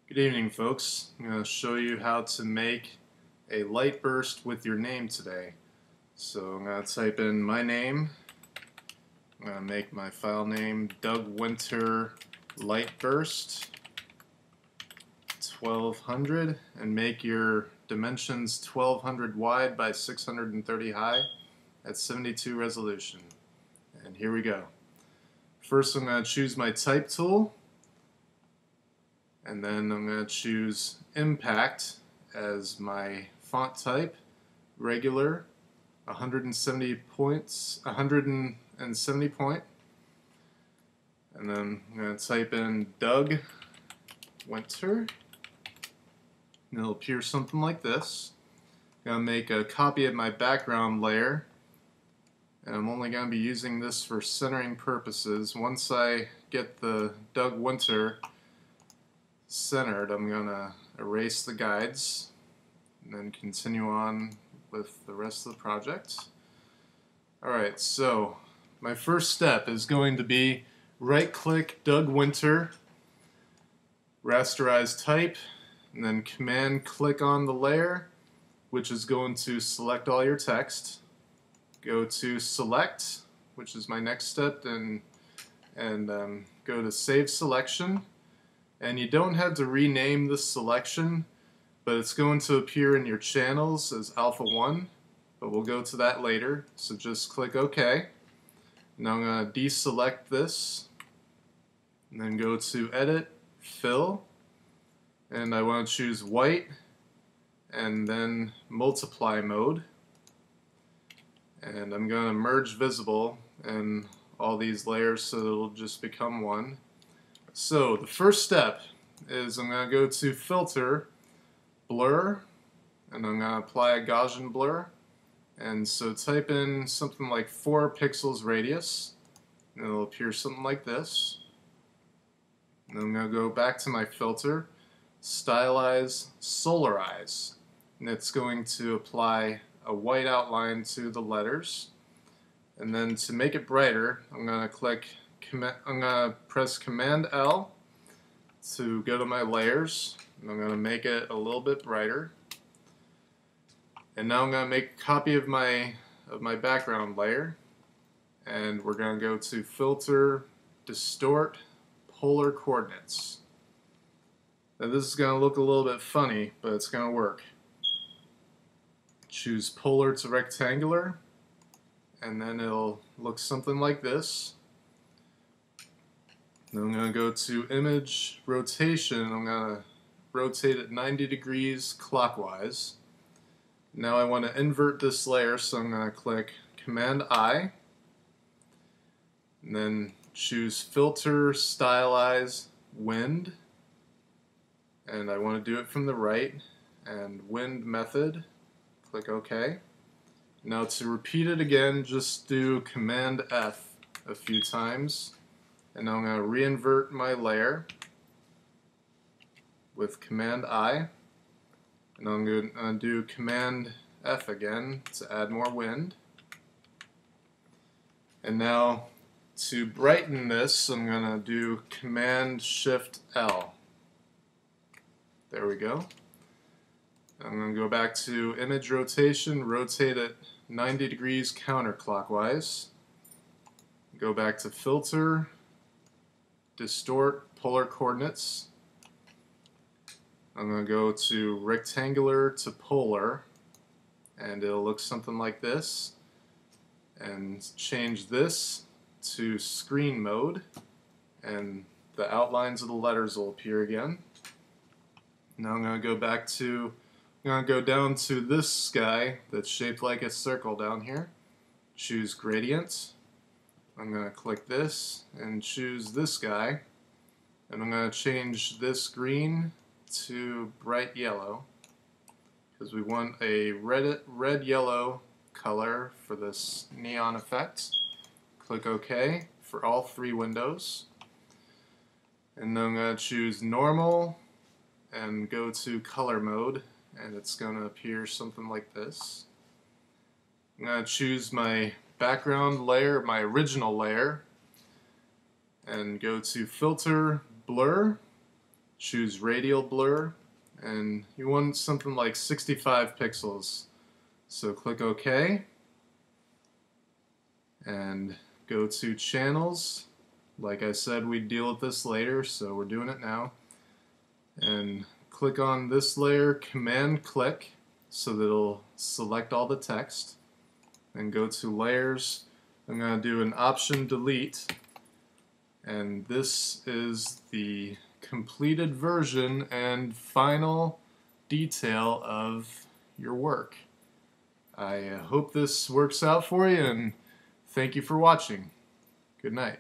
Good evening, folks. I'm going to show you how to make a light burst with your name today. So I'm going to type in my name. I'm going to make my file name Doug Winter Light Burst 1200 and make your dimensions 1200 wide by 630 high at 72 resolution. And here we go. First I'm going to choose my type tool. And then I'm going to choose Impact as my font type, regular, 170 points, 170 point. And then I'm going to type in Doug Winter, and it'll appear something like this. I'm going to make a copy of my background layer, and I'm only going to be using this for centering purposes. Once I get the Doug Winter centered, I'm going to erase the guides and then continue on with the rest of the project. Alright, so my first step is going to be right click Doug Winter, rasterize type, and then command click on the layer, which is going to select all your text. Go to select, which is my next step, and go to save selection. And you don't have to rename this selection, but it's going to appear in your channels as Alpha 1, but we'll go to that later, so just click OK. Now I'm going to deselect this, and then go to Edit, Fill, and I want to choose White, and then Multiply Mode. And I'm going to merge visible in all these layers so it'll just become one. So the first step is I'm going to go to Filter, Blur, and I'm going to apply a Gaussian blur. And so type in something like 4 pixels radius, and it'll appear something like this. And I'm going to go back to my filter, Stylize, Solarize, and it's going to apply a white outline to the letters. And then to make it brighter, I'm going to press Command L to go to my layers, and I'm going to make it a little bit brighter. And now I'm going to make a copy of my background layer, and we're going to go to Filter, Distort, Polar Coordinates. Now this is going to look a little bit funny, but it's going to work. Choose Polar to Rectangular, and then it'll look something like this. Then I'm going to go to Image Rotation. I'm going to rotate it 90 degrees clockwise. Now I want to invert this layer, so I'm going to click Command I, and then choose Filter, Stylize, Wind, and I want to do it from the right, and Wind Method. Click OK. Now to repeat it again, just do Command F a few times. And now I'm going to reinvert my layer with Command I. And I'm going to do Command F again to add more wind. And now to brighten this, I'm going to do Command Shift L. There we go. I'm going to go back to Image Rotation, rotate it 90 degrees counterclockwise. Go back to Filter, Distort, Polar Coordinates. I'm going to go to Rectangular to Polar, and it'll look something like this. And change this to Screen Mode, and the outlines of the letters will appear again. Now I'm going to go down to this guy that's shaped like a circle down here. Choose Gradient. I'm going to click this and choose this guy, and I'm going to change this green to bright yellow because we want a red-yellow color for this neon effect. Click OK for all 3 windows, and then I'm going to choose Normal and go to Color Mode, and it's going to appear something like this. I'm going to choose my background layer, my original layer, and go to Filter, Blur, choose radial blur, and you want something like 65 pixels. So click OK, and go to channels. Like I said, we'd deal with this later, so we're doing it now. And click on this layer, command click, so that it'll select all the text. Then go to layers. I'm going to do an option delete, and this is the completed version and final detail of your work. I hope this works out for you, and thank you for watching. Good night.